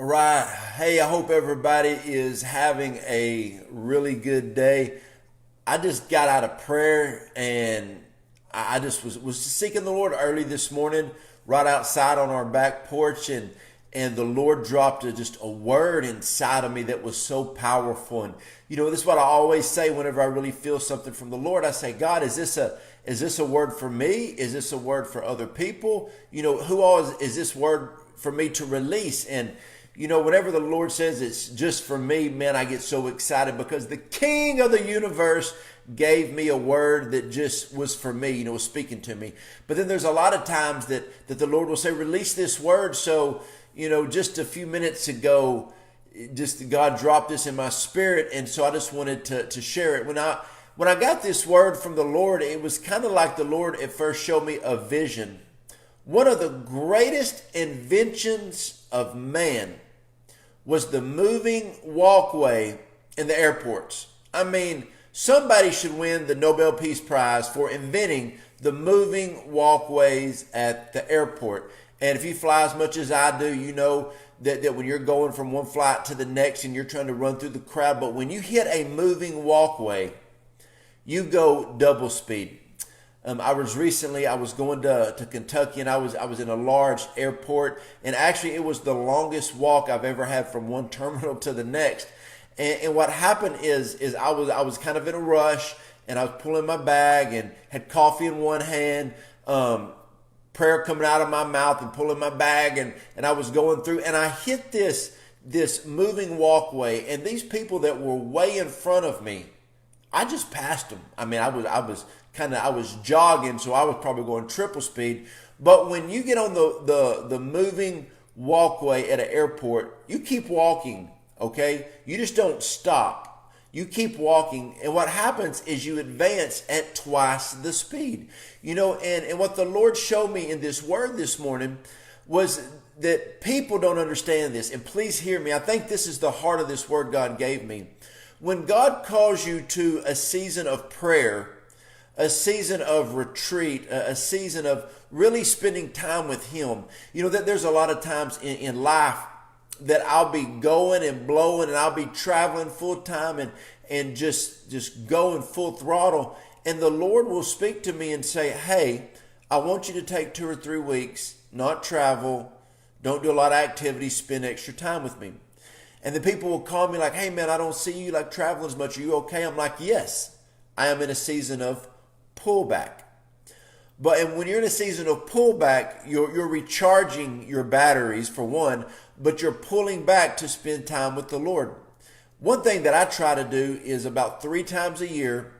Right. Hey, I hope everybody is having a really good day. I just got out of prayer and I just was seeking the Lord early this morning, right outside on our back porch, and the Lord dropped just a word inside of me that was so powerful. And this is what I always say whenever I really feel something from the Lord. I say, God, is this a word for me? Is this a word for other people? Who all is this word for me to release? And whenever the Lord says it's just for me, man, I get so excited because the King of the universe gave me a word that just was for me, was speaking to me. But then there's a lot of times that the Lord will say, release this word. So, just a few minutes ago, just God dropped this in my spirit. And so I just wanted to share it. When I got this word from the Lord, it was kind of like the Lord at first showed me a vision. One of the greatest inventions of man was the moving walkway in the airports. I mean, somebody should win the Nobel Peace Prize for inventing the moving walkways at the airport. And if you fly as much as I do, you know that when you're going from one flight to the next and you're trying to run through the crowd, but when you hit a moving walkway, you go double speed. I was going to Kentucky, and I was in a large airport, and actually it was the longest walk I've ever had from one terminal to the next. And what happened is I was kind of in a rush, and I was pulling my bag and had coffee in one hand, prayer coming out of my mouth and pulling my bag, and I was going through, and I hit this moving walkway, and these people that were way in front of me, I just passed them. I mean, I was jogging, so I was probably going triple speed. But when you get on the moving walkway at an airport, you keep walking, okay? You just don't stop. You keep walking, and what happens is you advance at twice the speed. And what the Lord showed me in this word this morning was that people don't understand this. And please hear me. I think this is the heart of this word God gave me. When God calls you to a season of prayer, a season of retreat, a season of really spending time with Him, that there's a lot of times in life that I'll be going and blowing and I'll be traveling full time and just going full throttle. And the Lord will speak to me and say, hey, I want you to take 2 or 3 weeks, not travel, don't do a lot of activities, spend extra time with me. And the people will call me like, hey man, I don't see you like traveling as much. Are you okay? I'm like, yes, I am in a season of pullback. But when you're in a season of pullback, you're recharging your batteries for one, but you're pulling back to spend time with the Lord. One thing that I try to do is about 3 times a year,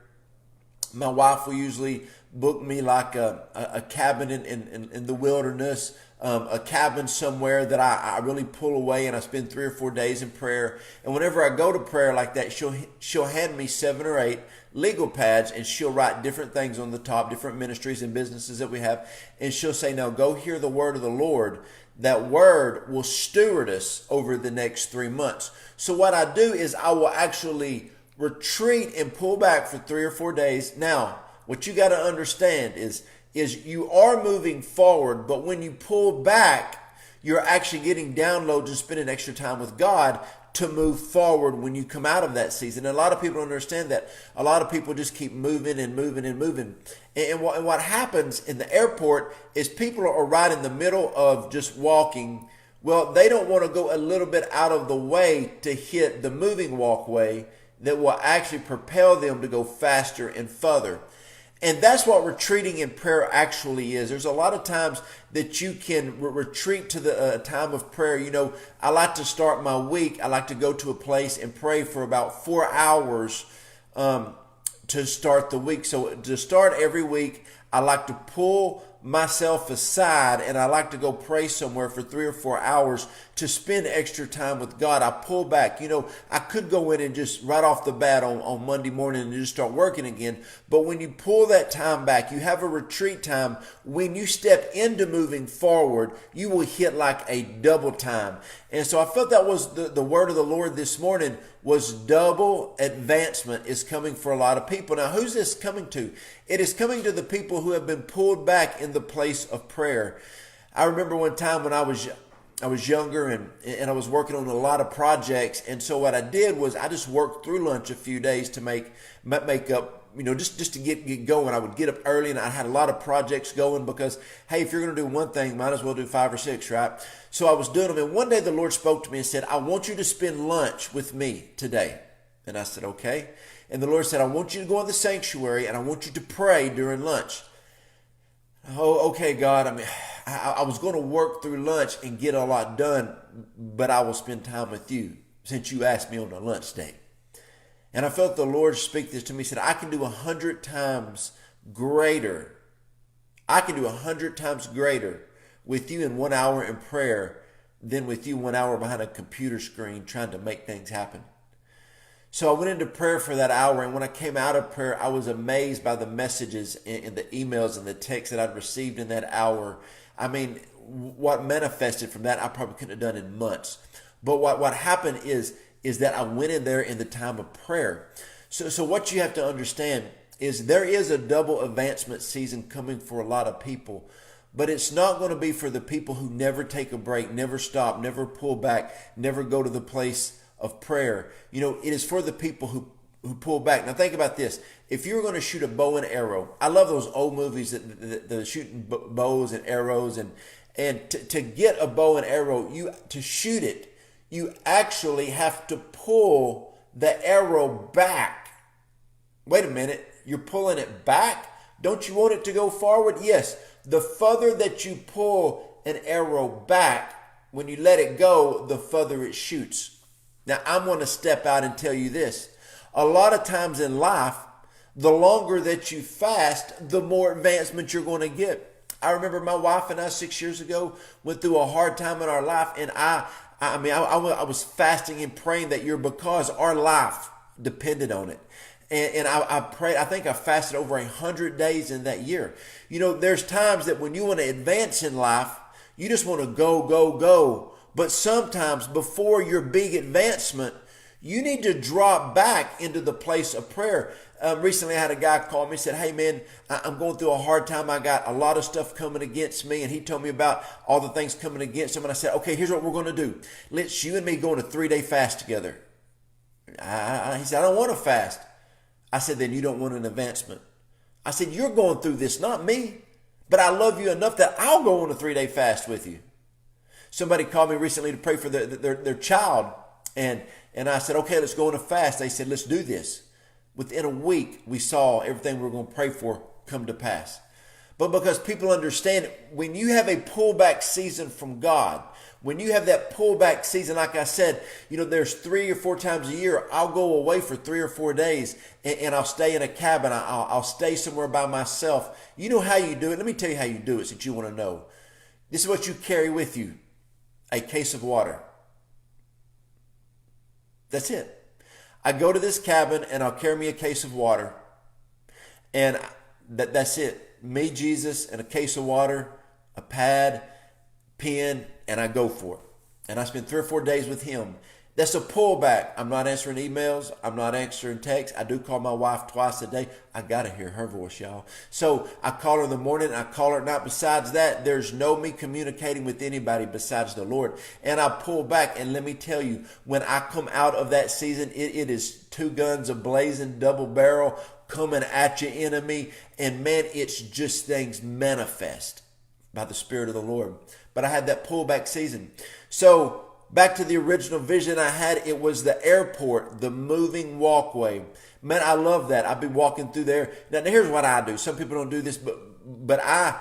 my wife will usually book me like a cabin in the wilderness, a cabin somewhere that I really pull away, and I spend 3 or 4 days in prayer. And whenever I go to prayer like that, she'll hand me 7 or 8 legal pads, and she'll write different things on the top, different ministries and businesses that we have. And she'll say, now go hear the word of the Lord. That word will steward us over the next 3 months. So what I do is I will actually retreat and pull back for 3 or 4 days. Now, what you got to understand is you are moving forward, but when you pull back, you're actually getting downloads and spending extra time with God to move forward when you come out of that season. And a lot of people don't understand that. A lot of people just keep moving and moving and moving. And what happens in the airport is people are right in the middle of just walking. Well, they don't want to go a little bit out of the way to hit the moving walkway that will actually propel them to go faster and further. And that's what retreating in prayer actually is. There's a lot of times that you can retreat to the time of prayer. I like to start my week. I like to go to a place and pray for about 4 hours to start the week. So to start every week, I like to pull myself aside and I like to go pray somewhere for 3 or 4 hours to spend extra time with God. I pull back. I could go in and just right off the bat on Monday morning and just start working again. But when you pull that time back, you have a retreat time. When you step into moving forward, you will hit like a double time. And so I felt that was the word of the Lord this morning was double advancement is coming for a lot of people. Now, who's this coming to? It is coming to the people who have been pulled back in the place of prayer. I remember one time when I was I was younger and I was working on a lot of projects. And so what I did was I just worked through lunch a few days to make up, just to get going. I would get up early and I had a lot of projects going because, hey, if you're going to do one thing, might as well do 5 or 6, right? So I was doing them. And one day the Lord spoke to me and said, I want you to spend lunch with me today. And I said, okay. And the Lord said, I want you to go in the sanctuary and I want you to pray during lunch. Oh, okay, God. I was going to work through lunch and get a lot done, but I will spend time with you since you asked me on a lunch date. And I felt the Lord speak this to me. He said, I can do 100 times greater. I can do 100 times greater with you in 1 hour in prayer than with you 1 hour behind a computer screen trying to make things happen. So I went into prayer for that hour, and when I came out of prayer, I was amazed by the messages and the emails and the texts that I'd received in that hour. What manifested from that, I probably couldn't have done in months. But what happened is that I went in there in the time of prayer. So what you have to understand is there is a double advancement season coming for a lot of people. But it's not going to be for the people who never take a break, never stop, never pull back, never go to the place of prayer. It is for the people who pull back. Now think about this. If you're going to shoot a bow and arrow, I love those old movies that are shooting bows and arrows, and to get a bow and arrow, to shoot it, you actually have to pull the arrow back. Wait a minute, you're pulling it back? Don't you want it to go forward? Yes. The further that you pull an arrow back, when you let it go, the further it shoots. Now, I'm going to step out and tell you this. A lot of times in life, the longer that you fast, the more advancement you're going to get. I remember my wife and I 6 years ago went through a hard time in our life, and I was fasting and praying that year because our life depended on it. And I prayed. I think I fasted over 100 days in that year. There's times that when you want to advance in life, you just want to go, go, go. But sometimes before your big advancement, you need to drop back into the place of prayer. Recently, I had a guy call me and said, hey, man, I'm going through a hard time. I got a lot of stuff coming against me. And he told me about all the things coming against him. And I said, okay, here's what we're going to do. Let's you and me go on a 3-day fast together. He said, I don't want to fast. I said, then you don't want an advancement. I said, you're going through this, not me. But I love you enough that I'll go on a 3-day fast with you. Somebody called me recently to pray for their child. And I said, okay, let's go on a fast. They said, let's do this. Within a week, we saw everything we were going to pray for come to pass. But because people understand, when you have a pullback season from God, when you have that pullback season, like I said, there's 3 or 4 times a year, I'll go away for 3 or 4 days and I'll stay in a cabin. I'll stay somewhere by myself. You know how you do it. Let me tell you how you do it since you want to know. This is what you carry with you. A case of water. That's it. I go to this cabin and I'll carry me a case of water. And that's it. Me, Jesus, and a case of water, a pad, pen, and I go for it. And I spend 3 or 4 days with him. That's a pullback. I'm not answering emails. I'm not answering texts. I do call my wife twice a day. I got to hear her voice, y'all. So I call her in the morning. I call her at night. Besides that, there's no me communicating with anybody besides the Lord. And I pull back. And let me tell you, when I come out of that season, it is 2 guns a-blazing, double barrel coming at your enemy. And man, it's just things manifest by the Spirit of the Lord. But I had that pullback season. So back to the original vision I had, it was the airport, the moving walkway. Man, I love that. I'd be walking through there. Now here's what I do. Some people don't do this, but I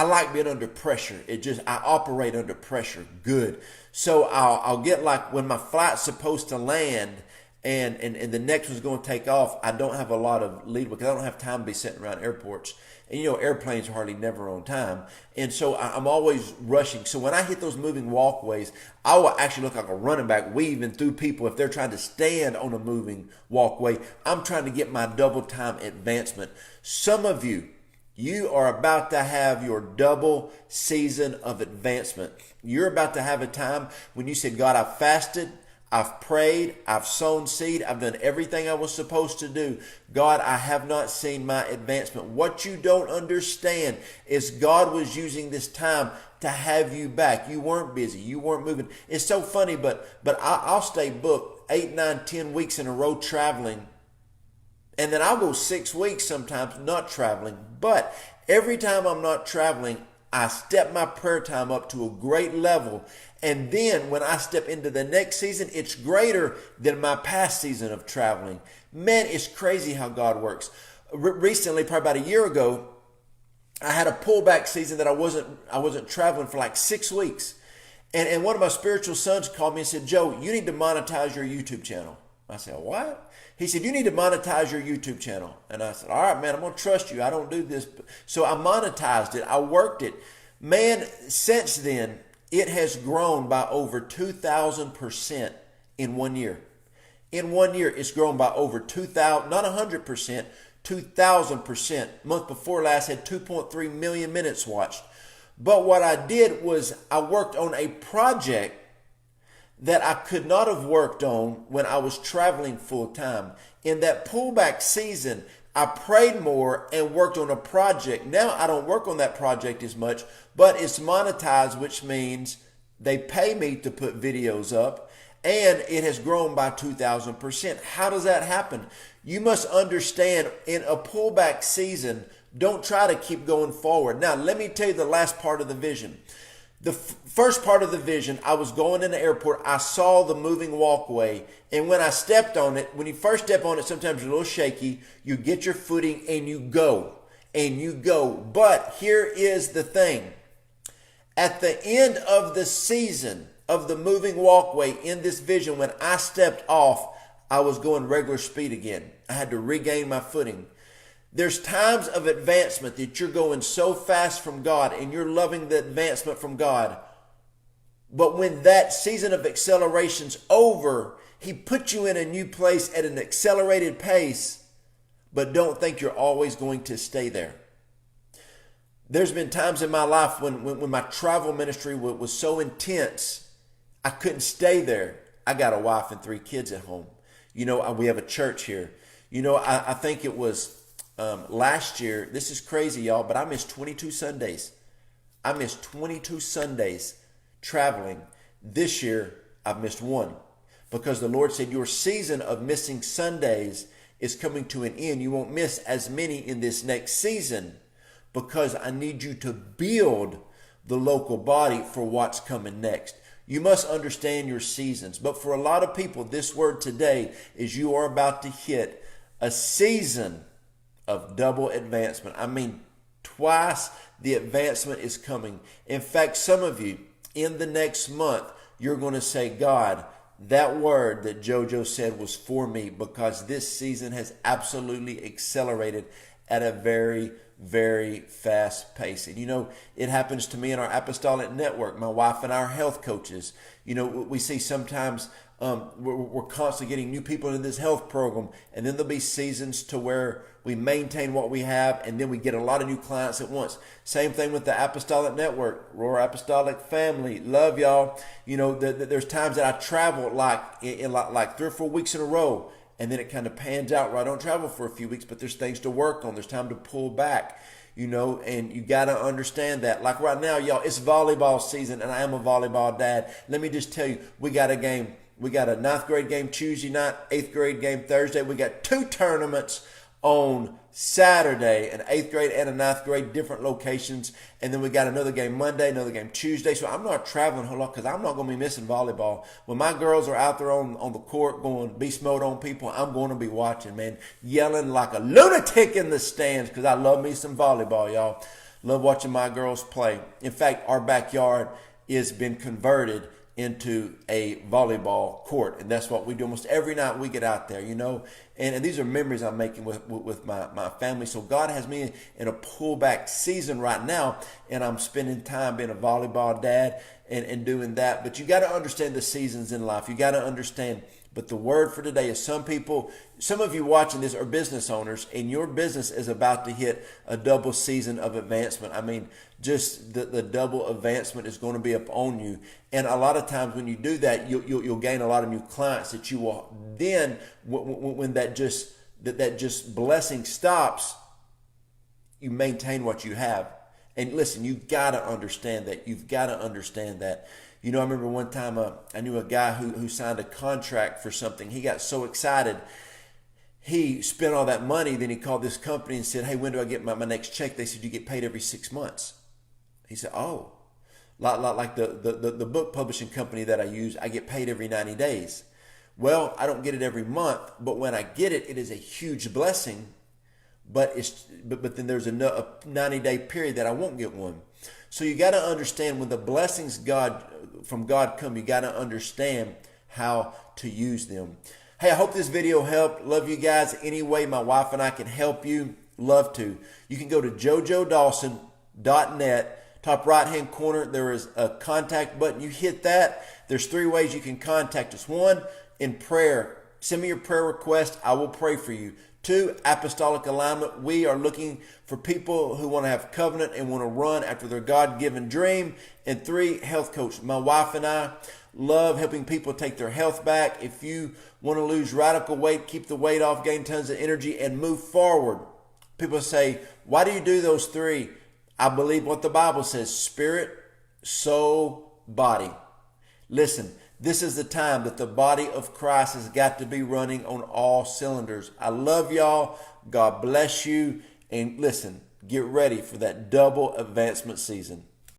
like being under pressure. I operate under pressure good. So I'll get like when my flight's supposed to land and the next one's going to take off, I don't have a lot of lead because I don't have time to be sitting around airports. And airplanes are hardly never on time. And so I'm always rushing. So when I hit those moving walkways, I will actually look like a running back weaving through people if they're trying to stand on a moving walkway. I'm trying to get my double time advancement. Some of you are about to have your double season of advancement. You're about to have a time when you said, God, I've fasted, I've prayed, I've sown seed, I've done everything I was supposed to do. God, I have not seen my advancement. What you don't understand is God was using this time to have you back. You weren't busy. You weren't moving. It's so funny, but I'll stay booked 8, 9, 10 weeks in a row traveling. And then I'll go 6 weeks sometimes not traveling. But every time I'm not traveling, I step my prayer time up to a great level. And then when I step into the next season, it's greater than my past season of traveling. Man, it's crazy how God works. Recently, probably about a year ago, I had a pullback season that I wasn't traveling for like 6 weeks. And one of my spiritual sons called me and said, Joe, you need to monetize your YouTube channel. I said, what? He said, you need to monetize your YouTube channel. And I said, all right, man, I'm going to trust you. I don't do this. So I monetized it. I worked it. Man, since then, it has grown by over 2,000% in 1 year. In 1 year, it's grown by over 2,000, not 100%, 2,000%. Month before last had 2.3 million minutes watched. But what I did was I worked on a project that I could not have worked on when I was traveling full time. In that pullback season, I prayed more and worked on a project. Now I don't work on that project as much, but it's monetized, which means they pay me to put videos up, and it has grown by 2,000%. How does that happen? You must understand, in a pullback season, don't try to keep going forward. Now, let me tell you the last part of the vision. The first part of the vision, I was going in the airport. I saw the moving walkway. And when I stepped on it, when you first step on it, sometimes you're a little shaky. You get your footing and you go. And you go. But here is the thing. At the end of the season of the moving walkway in this vision, when I stepped off, I was going regular speed again. I had to regain my footing. There's times of advancement that you're going so fast from God and you're loving the advancement from God. But when that season of acceleration's over, He puts you in a new place at an accelerated pace, but don't think you're always going to stay there. There's been times in my life when my travel ministry was so intense, I couldn't stay there. I got a wife and 3 kids at home. We have a church here. I think it was last year. This is crazy, y'all, but I missed 22 Sundays. I missed 22 Sundays traveling. This year, I've missed 1 because the Lord said your season of missing Sundays is coming to an end. You won't miss as many in this next season because I need you to build the local body for what's coming next. You must understand your seasons. But for a lot of people, this word today is you are about to hit a season of double advancement. I mean, twice the advancement is coming. In fact, some of you, in the next month, you're going to say, God, that word that JoJo said was for me, because this season has absolutely accelerated at a very, very fast pace. And it happens to me in our apostolic network. My wife and our health coaches, we see sometimes we're constantly getting new people into this health program, and then there'll be seasons to where we maintain what we have, and then we get a lot of new clients at once. Same thing with the apostolic network, Roar Apostolic Family. Love y'all. There's times that I travel like 3 or 4 weeks in a row, and then it kind of pans out where I don't travel for a few weeks, but there's things to work on. There's time to pull back, and you got to understand that. Like right now, y'all, it's volleyball season, and I am a volleyball dad. Let me just tell you, we got a game. We got a 9th grade game Tuesday night, 8th grade game Thursday. We got 2 tournaments on Saturday, an 8th grade and a 9th grade, different locations. And then we got another game Monday, another game Tuesday. So I'm not traveling a whole lot because I'm not going to be missing volleyball. When my girls are out there on the court going beast mode on people, I'm going to be watching, man, yelling like a lunatic in the stands because I love me some volleyball, y'all. Love watching my girls play. In fact, our backyard has been converted into a volleyball court, and that's what we do almost every night we get out there, and these are memories I'm making with my family. So God has me in a pullback season right now, and I'm spending time being a volleyball dad and doing that. But you got to understand the seasons in life. You got to understand. But the word for today is some of you watching this are business owners, and your business is about to hit a double season of advancement. I mean, just the double advancement is going to be upon you. And a lot of times when you do that, you'll gain a lot of new clients that you will then, when that just blessing stops, you maintain what you have. And listen, you've got to understand that. You've got to understand that. You know, I remember one time I knew a guy who signed a contract for something. He got so excited. He spent all that money. Then he called this company and said, hey, when do I get my next check? They said, you get paid every 6 months. He said, oh, like the book publishing company that I use, I get paid every 90 days. Well, I don't get it every month, but when I get it, it is a huge blessing. But then there's a 90-day period that I won't get one. So you got to understand when the blessings from God come, you got to understand how to use them. Hey, I hope this video helped. Love you guys. Any way my wife and I can help you, love to. You can go to jojodawson.net. Top right hand corner, there is a contact button. You hit that. There's 3 ways you can contact us. 1, in prayer. Send me your prayer request. I will pray for you. 2, apostolic alignment. We are looking for people who want to have covenant and want to run after their God-given dream. And 3, health coach. My wife and I love helping people take their health back. If you want to lose radical weight, keep the weight off, gain tons of energy, and move forward. People say, why do you do those 3? I believe what the Bible says, spirit, soul, body. Listen, this is the time that the body of Christ has got to be running on all cylinders. I love y'all. God bless you. And listen, get ready for that double advancement season.